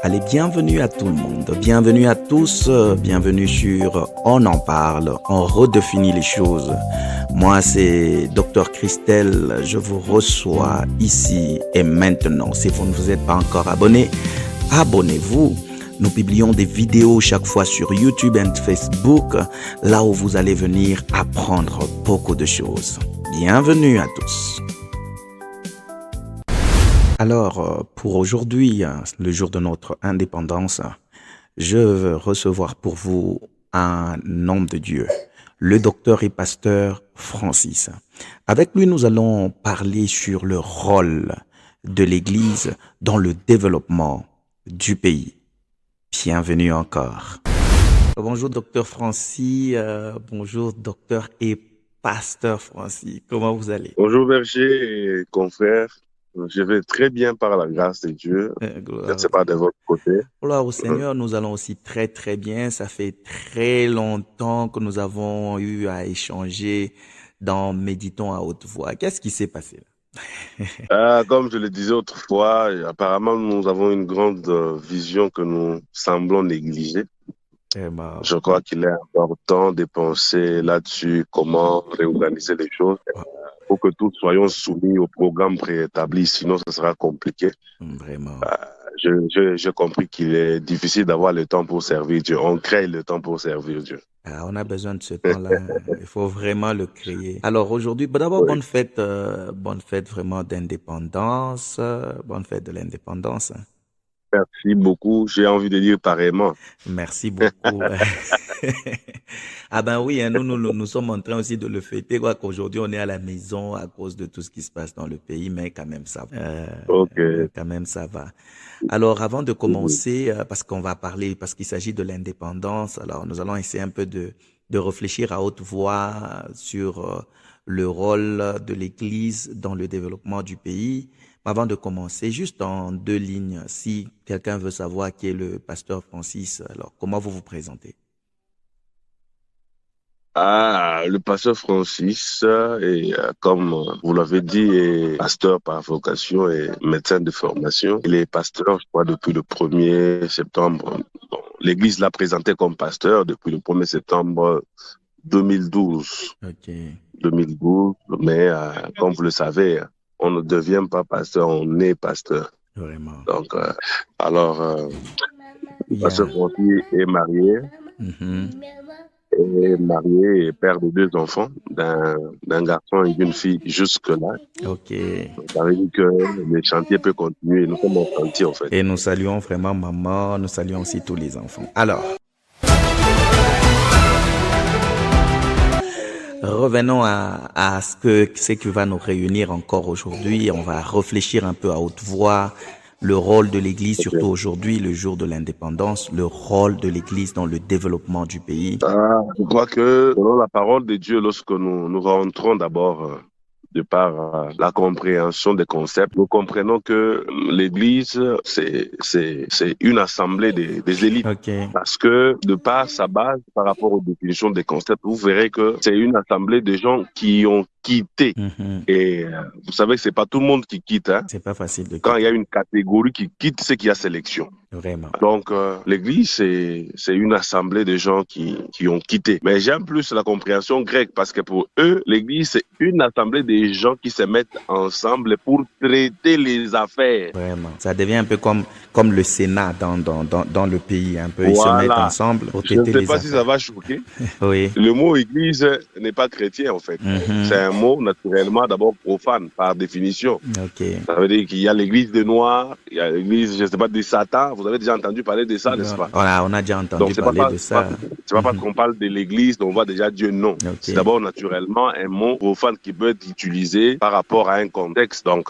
Allez, bienvenue à tout le monde, bienvenue à tous, bienvenue sur On en parle, on redéfinit les choses. Moi, c'est Dr Christelle, je vous reçois ici et maintenant. Si vous ne vous êtes pas encore abonné, abonnez-vous. Nous publions des vidéos chaque fois sur YouTube et Facebook, là où vous allez venir apprendre beaucoup de choses. Bienvenue à tous. Alors, pour aujourd'hui, le jour de notre indépendance, je veux recevoir pour vous un homme de Dieu, le docteur et pasteur Francis. Avec lui, nous allons parler sur le rôle de l'Église dans le développement du pays. Bienvenue encore. Bonjour docteur Francis, bonjour docteur et pasteur Francis, comment vous allez? Bonjour berger et confrères, je vais très bien par la grâce de Dieu. Je ne Gloire, sais pas de votre côté. gloire au Seigneur, nous allons aussi très très bien. Ça fait très longtemps que nous avons eu à échanger dans Méditons à haute voix. Qu'est-ce qui s'est passé là? Comme je le disais autrefois, apparemment nous avons une grande vision que nous semblons négliger. Vraiment, Je crois qu'il est important de penser là-dessus, comment réorganiser les choses pour que tous soyons soumis au programme préétabli, sinon ce sera compliqué. vraiment. J'ai compris qu'il est difficile d'avoir le temps pour servir Dieu. On crée le temps pour servir Dieu. Ah, on a besoin de ce temps-là. Il faut vraiment le créer. Alors aujourd'hui, d'abord, Oui. bonne fête vraiment d'indépendance, bonne fête de l'indépendance. Merci beaucoup. J'ai envie de dire pareillement. Merci beaucoup. Ah ben oui, hein, nous sommes en train aussi de le fêter, quoi qu'aujourd'hui on est à la maison à cause de tout ce qui se passe dans le pays, mais quand même ça va. Ok. Quand même ça va. Alors avant de Mhm. commencer, parce qu'on va parler, parce qu'il s'agit de l'indépendance, alors nous allons essayer un peu de réfléchir à haute voix sur le rôle de l'Église dans le développement du pays. Avant de commencer, juste en deux lignes, si quelqu'un veut savoir qui est le pasteur Francis, alors comment vous vous présentez? Le pasteur Francis, comme vous l'avez dit, est pasteur par vocation et médecin de formation. Il est pasteur, je crois, depuis le 1er septembre. Bon, l'Église l'a présenté comme pasteur depuis le 1er septembre 2012. Ok, 2012, mais comme vous le savez, on ne devient pas pasteur, on est pasteur. vraiment. Donc, le pasteur Yeah. Francis est marié. Mhm. Est marié et père de deux enfants, d'un garçon et d'une fille jusque-là. Ok. Donc, ça veut dire que le chantier peut continuer. Nous sommes en chantier, en fait. Et nous saluons vraiment maman, nous saluons aussi tous les enfants. Alors, revenons à ce qui va nous réunir encore aujourd'hui. On va réfléchir un peu à haute voix le rôle de l'Église, Ok. surtout aujourd'hui, le jour de l'indépendance, le rôle de l'Église dans le développement du pays. Je crois que selon la parole de Dieu, lorsque nous rentrons d'abord de par la compréhension des concepts, nous comprenons que l'Église, c'est une assemblée des élites. Ok. Parce que de par sa base, par rapport aux définitions des concepts, vous verrez que c'est une assemblée de gens qui ont quitté. Mhm. Et vous savez que c'est pas tout le monde qui quitte. Hein. C'est pas facile de Quand il y a quitter, une catégorie qui quitte, c'est qu'il y a sélection. vraiment. Donc, l'Église, c'est une assemblée de gens qui ont quitté. Mais j'aime plus la compréhension grecque parce que pour eux, l'Église, c'est une assemblée de gens qui se mettent ensemble pour traiter les affaires. Vraiment. Ça devient un peu comme le Sénat dans le pays. Un peu, ils se mettent Voilà. ensemble pour Je ne traiter sais les pas si ça affaires. va choquer. Oui. Le mot Église n'est pas chrétien, en fait. C'est Mhm. un mot naturellement d'abord profane, par définition. Ok. Ça veut dire qu'il y a l'Église des Noirs, il y a l'Église, je ne sais pas, des Satans. Vous avez déjà entendu parler de ça, n'est-ce pas? On a déjà entendu Donc, parler de ça. c'est pas parce qu'on parle de l'Église qu'on voit déjà Dieu, non. Ok. C'est d'abord naturellement un mot profane qui peut être utilisé par rapport à un contexte. Donc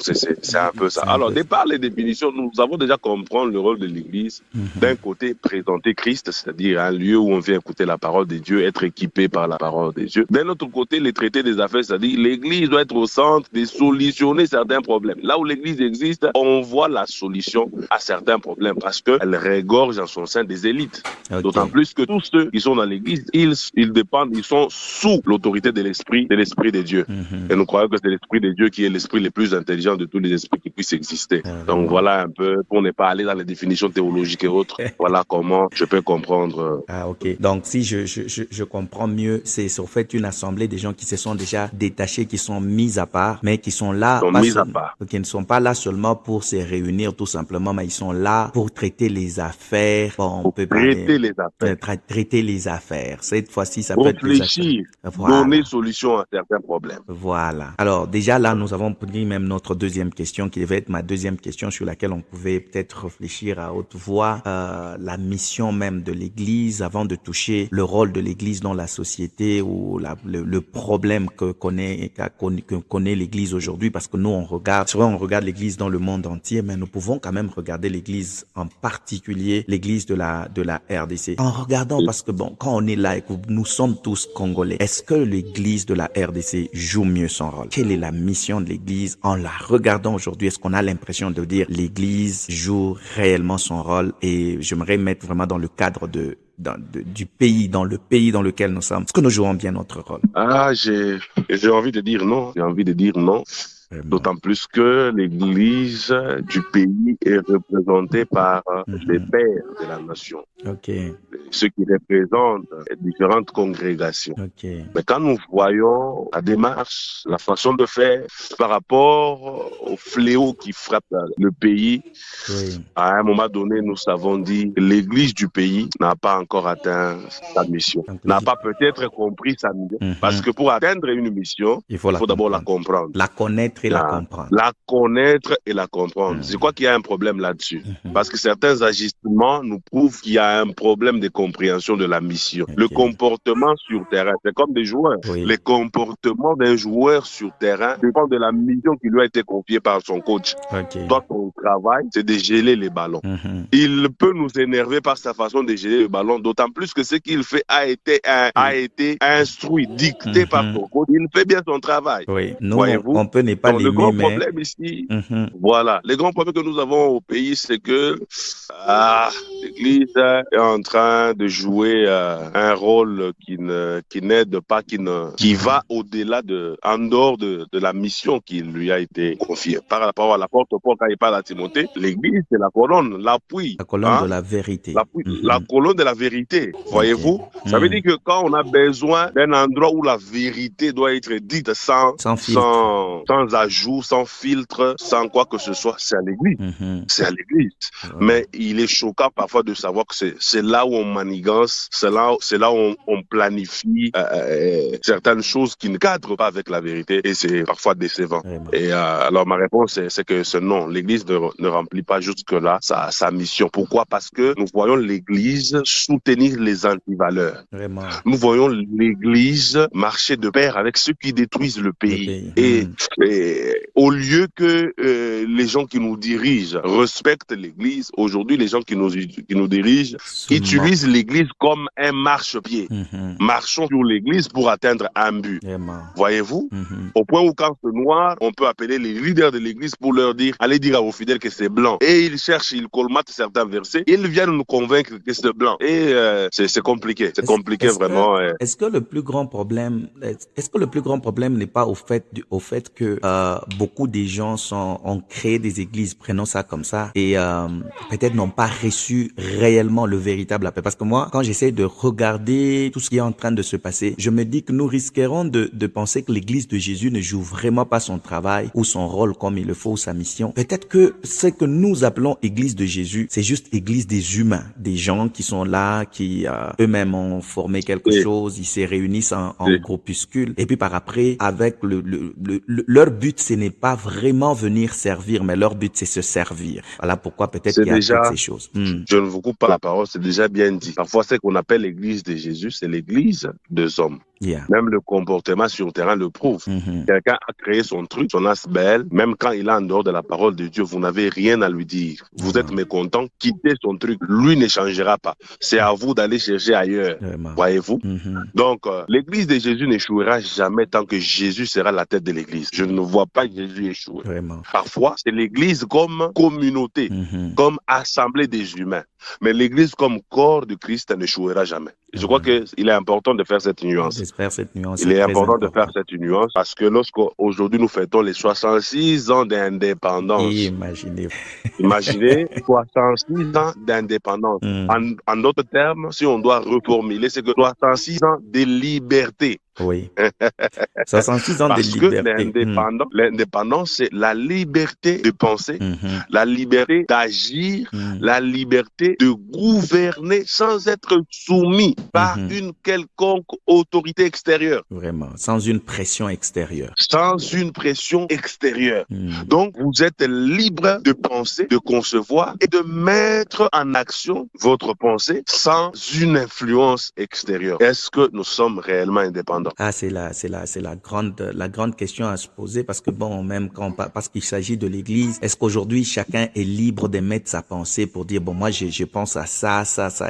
c'est un peu ça. C'est un Alors, peu de ça. par les définitions, nous avons déjà compris le rôle de l'Église. D'un côté, présenter Christ, c'est-à-dire un lieu où on vient écouter la parole de Dieu, être équipé par la parole de Dieu. D'un autre côté, les traités des affaires, c'est-à-dire l'Église doit être au centre de solutionner certains problèmes. Là où l'Église existe, on voit la solution à certains problèmes parce qu'elle regorge en son sein des élites. Ok. D'autant plus puisque tous ceux qui sont dans l'église, ils dépendent, ils sont sous l'autorité de l'esprit de Dieu. Et nous croyons que c'est l'esprit de Dieu qui est l'esprit le plus intelligent de tous les esprits qui puissent exister. Donc voilà un peu, pour ne pas aller dans les définitions théologiques et autres, voilà comment je peux comprendre. Ah, ok. Donc si je comprends mieux, c'est en fait une assemblée des gens qui se sont déjà détachés, qui sont mis à part, mais qui sont là, qui ne sont pas là seulement pour se réunir tout simplement, mais ils sont là pour traiter les affaires. Bon, on peut traiter les affaires. Traiter les affaires. Cette fois-ci, ça réfléchir, peut être des affaires. Voilà. Donner solution à certains problèmes. Voilà. Alors déjà là, nous avons pris même notre deuxième question, qui devait être ma deuxième question sur laquelle on pouvait peut-être réfléchir à haute voix, la mission même de l'Église, avant de toucher le rôle de l'Église dans la société ou le problème que connaît l'Église aujourd'hui, parce que nous on regarde l'Église dans le monde entier, mais nous pouvons quand même regarder l'Église en particulier, l'Église de la RDC. En regardant, parce que bon, quand on est là et que nous sommes tous Congolais, est-ce que l'Église de la RDC joue mieux son rôle? Quelle est la mission de l'Église en la regardant aujourd'hui? Est-ce qu'on a l'impression de dire l'Église joue réellement son rôle? Et j'aimerais mettre vraiment dans le cadre du pays, dans le pays dans lequel nous sommes. Est-ce que nous jouons bien notre rôle? Ah, j'ai envie de dire non. J'ai envie de dire non. D'autant plus que l'Église du pays est représentée par les pères de la nation. Ceux qui représentent les différentes congrégations. Mais quand nous voyons la démarche, la façon de faire par rapport au fléau qui frappe le pays, à un moment donné, nous avons dit que l'Église du pays n'a pas encore atteint sa mission, n'a pas peut-être compris sa mission. Parce que pour atteindre une mission, il faut d'abord la comprendre. La connaître et la comprendre. La connaître et la comprendre. Je crois qu'il y a un problème là-dessus. Parce que certains agissements nous prouvent qu'il y a un problème de compréhension de la mission. Le comportement sur terrain, c'est comme des joueurs. Les comportements d'un joueur sur terrain dépend de la mission qui lui a été confiée par son coach. Toi, ton travail, c'est de geler les ballons. Il peut nous énerver par sa façon de geler le ballon, d'autant plus que ce qu'il fait a été instruit, dicté par son coach. Il fait bien son travail. Nous, on peut ne pas l'aimer, le grand problème ici, voilà. Le grand problème que nous avons au pays, c'est que l'Église est en train de jouer un rôle qui n'aide pas, qui va au-delà en dehors de la mission qui lui a été confiée. Par rapport à l'apôtre Paul, quand il parle à Timothée, l'Église, c'est la colonne, l'appui. La colonne de la vérité. La colonne de la vérité. Voyez-vous? Ça veut dire que quand on a besoin d'un endroit où la vérité doit être dite sans ajout, sans filtre, sans quoi que ce soit, c'est à l'Église. C'est à l'Église. Mais il est choquant parfois de savoir que c'est là où on manigance, c'est là où on planifie certaines choses qui ne cadrent pas avec la vérité, et c'est parfois décevant. Et alors ma réponse c'est que ce non, l'Église ne remplit pas jusque-là sa mission. Pourquoi? Parce que nous voyons l'Église soutenir les antivaleurs. Nous voyons l'Église marcher de pair avec ceux qui détruisent le pays. Et au lieu que les gens qui nous dirigent respectent l'Église, aujourd'hui les gens qui nous dirigent utilisent l'Église comme un marchepied. Marchons sur l'Église pour atteindre un but. Voyez-vous? Au point où quand c'est noir, on peut appeler les leaders de l'Église pour leur dire, allez dire à vos fidèles que c'est blanc. Et ils cherchent, ils colmatent certains versets, ils viennent nous convaincre que c'est blanc. Et c'est compliqué. C'est compliqué vraiment. Est-ce que le plus grand problème n'est pas au fait que beaucoup des gens ont créé des églises, prenons ça comme ça, et peut-être n'ont pas reçu réellement le véritable appel? Parce que moi, quand j'essaie de regarder tout ce qui est en train de se passer, je me dis que nous risquerons de penser que l'église de Jésus ne joue vraiment pas son travail ou son rôle comme il le faut, ou sa mission. Peut-être que ce que nous appelons église de Jésus, c'est juste église des humains, des gens qui sont là, qui eux-mêmes ont formé quelque chose, ils se réunissent en groupuscule, et puis par après, avec leur but, ce n'est pas vraiment venir servir, mais leur but, c'est se servir. Voilà pourquoi peut-être qu'il y a toutes ces choses. Je ne vous coupe pas la parole, c'est déjà bien dit. Parfois, ce qu'on appelle l'église de Jésus, c'est l'église des hommes. Même le comportement sur le terrain le prouve. Quelqu'un a créé son truc, son asbel, même quand il est en dehors de la parole de Dieu, vous n'avez rien à lui dire. Vous êtes mécontent, quittez son truc. Lui ne changera pas. C'est à vous d'aller chercher ailleurs. Voyez-vous? Donc, l'église de Jésus n'échouera jamais tant que Jésus sera la tête de l'église. Je ne vois pas Jésus échouer. Parfois, c'est l'église comme communauté, comme assemblée des humains. mais l'Église comme corps de Christ n'échouera jamais. Je crois qu'il est important de faire cette nuance. Il est important de faire cette nuance parce que lorsqu'aujourd'hui nous fêtons les 66 ans d'indépendance. Imaginez 66 ans d'indépendance. En d'autres termes, si on doit reformuler, c'est que 66 ans de liberté. Oui. 66 ans de liberté. Parce que l'indépendance, c'est la liberté de penser, la liberté d'agir, la liberté de gouverner sans être soumis par une quelconque autorité extérieure. Vraiment, sans une pression extérieure. Sans une pression extérieure. Donc, vous êtes libre de penser, de concevoir et de mettre en action votre pensée sans une influence extérieure. Est-ce que nous sommes réellement indépendants? Ah, c'est la grande question à se poser parce que bon, même parce qu'il s'agit de l'Église, est-ce qu'aujourd'hui chacun est libre d'émettre sa pensée pour dire bon, moi je pense à ça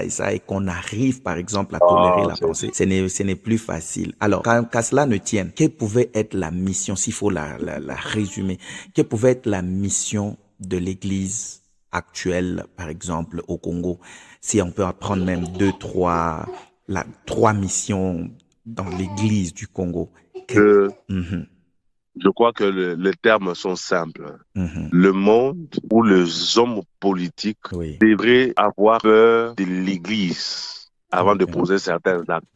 et ça et qu'on arrive par exemple à tolérer la pensée. Ce n'est plus facile. Alors, qu'à cela ne tienne, quelle pouvait être la mission, s'il faut la résumer, quelle pouvait être la mission de l'Église actuelle, par exemple, au Congo? Si on peut apprendre même trois missions dans l'Église du Congo. Je crois que les termes sont simples. Le monde ou les hommes politiques devraient avoir peur de l'Église avant de poser certains actes.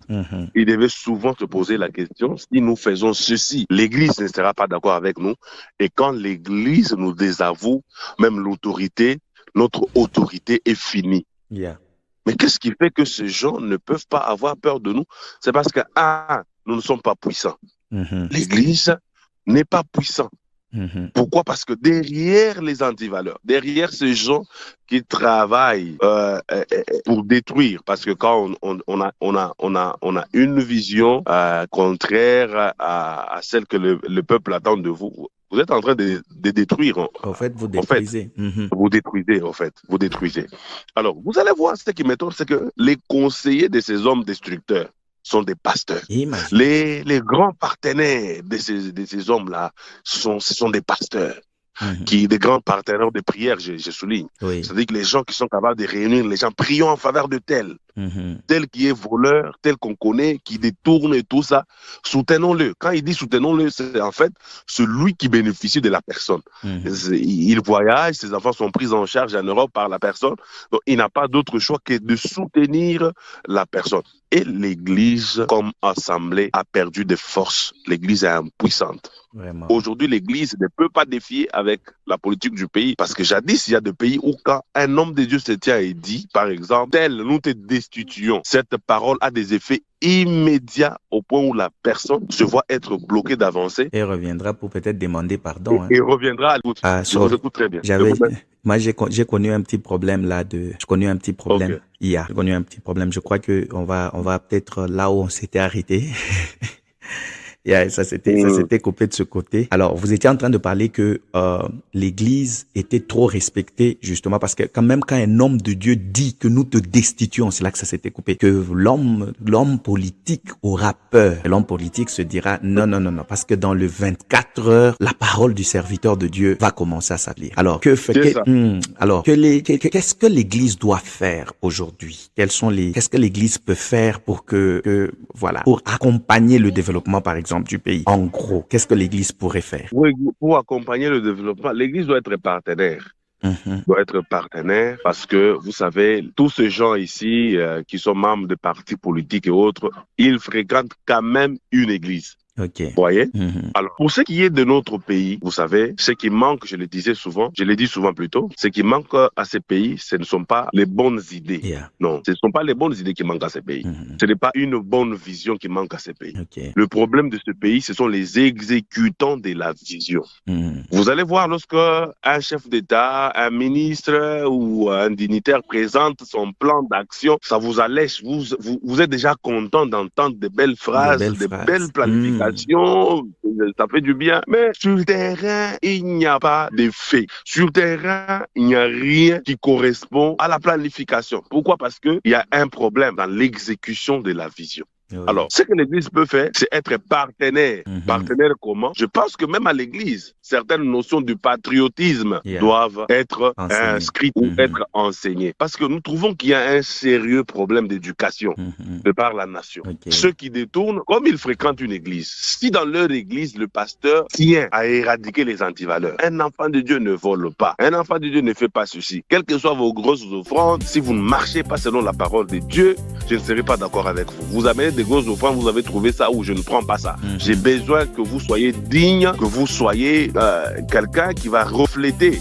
Ils devaient souvent se poser la question, si nous faisons ceci, l'Église ne sera pas d'accord avec nous. Et quand l'Église nous désavoue, même notre autorité est finie. Mais qu'est-ce qui fait que ces gens ne peuvent pas avoir peur de nous? C'est parce que, nous ne sommes pas puissants. L'Église n'est pas puissante. Pourquoi? Parce que derrière les antivaleurs, derrière ces gens qui travaillent pour détruire, parce que quand on a une vision contraire à celle que le peuple attend de vous, vous êtes en train de détruire. En fait, vous détruisez. Vous détruisez, en fait. Vous détruisez. Alors, vous allez voir, ce qui m'étonne, c'est que les conseillers de ces hommes destructeurs sont des pasteurs. Les grands partenaires de ces hommes-là, ce sont des pasteurs. Des grands partenaires de prière, je souligne. C'est-à-dire que les gens qui sont capables de réunir les gens, prions en faveur de tel qui est voleur, tel qu'on connaît, qui détourne et tout ça, soutenons-le. Quand il dit soutenons-le, c'est en fait celui qui bénéficie de la personne. Il voyage, ses enfants sont pris en charge en Europe par la personne, donc il n'a pas d'autre choix que de soutenir la personne. Et l'Église, comme assemblée, a perdu de force. L'Église est impuissante. Aujourd'hui, l'Église ne peut pas défier avec la politique du pays. Parce que jadis, il y a des pays où quand un homme de Dieu se tient et dit, par exemple, tel, nous te destituons, cette parole a des effets immédiats au point où la personne se voit être bloquée d'avancer. Et reviendra pour peut-être demander pardon. Et reviendra à l'écoute. Je vous écoute très bien. Moi, j'ai connu un petit problème là je connais un petit problème. J'ai connu un petit problème. Je crois que on va peut-être là où on s'était arrêté. Ça s'était coupé de ce côté. Alors, vous étiez en train de parler que l'Église était trop respectée, justement, parce que quand un homme de Dieu dit que nous te destituons, c'est là que ça s'était coupé, que l'homme politique aura peur. L'homme politique se dira non, parce que dans le 24 heures, la parole du serviteur de Dieu va commencer à s'appliquer. Alors, qu'est-ce que l'Église doit faire aujourd'hui? Qu'est-ce que l'Église peut faire pour pour accompagner le développement, par exemple, du pays? En gros, qu'est-ce que l'Église pourrait faire? Oui, pour accompagner le développement, l'Église doit être partenaire. Doit être partenaire parce que, vous savez, tous ces gens ici qui sont membres de partis politiques et autres, ils fréquentent quand même une église. Vous voyez? Alors, pour ce qui est de notre pays, vous savez, ce qui manque, je l'ai dit souvent plutôt, ce qui manque à ces pays, ce ne sont pas les bonnes idées. Non, ce ne sont pas les bonnes idées qui manquent à ces pays. Ce n'est pas une bonne vision qui manque à ces pays. Le problème de ce pays, ce sont les exécutants de la vision. Vous allez voir, lorsque un chef d'État, un ministre ou un dignitaire présente son plan d'action, ça vous allège. Vous êtes déjà content d'entendre de belles phrases, de belles planifications. Ça fait du bien. Mais sur le terrain, il n'y a pas de fait. Sur le terrain, il n'y a rien qui correspond à la planification. Pourquoi? Parce qu'il y a un problème dans l'exécution de la vision. Oui. Alors, ce que l'Église peut faire, c'est être partenaire. Mhm. Partenaire comment? Je pense que même à l'Église, certaines notions du patriotisme Yeah. doivent être Enseigné. inscrites ou Mhm. être enseignées. Parce que nous trouvons qu'il y a un sérieux problème d'éducation Mhm. de par la nation. Ok. Ceux qui détournent, comme ils fréquentent une église, si dans leur église, le pasteur tient à éradiquer les antivaleurs, un enfant de Dieu ne vole pas. Un enfant de Dieu ne fait pas ceci. Quelles que soient vos grosses offrandes, si vous ne marchez pas selon la parole de Dieu, je ne serai pas d'accord avec vous. Vous amenez des grosses offrandes, vous avez trouvé ça ou je ne prends pas ça. Mhm. J'ai besoin que vous soyez digne, que vous soyez quelqu'un qui va refléter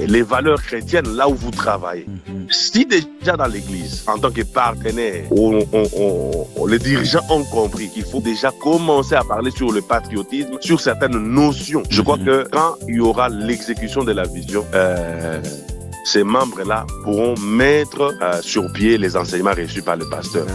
les valeurs chrétiennes là où vous travaillez. Mhm. Si déjà dans l'église, en tant que partenaire, les dirigeants ont compris qu'il faut déjà commencer à parler sur le patriotisme, sur certaines notions, je crois que quand il y aura l'exécution de la vision, ces membres-là pourront mettre sur pied les enseignements reçus par le pasteur.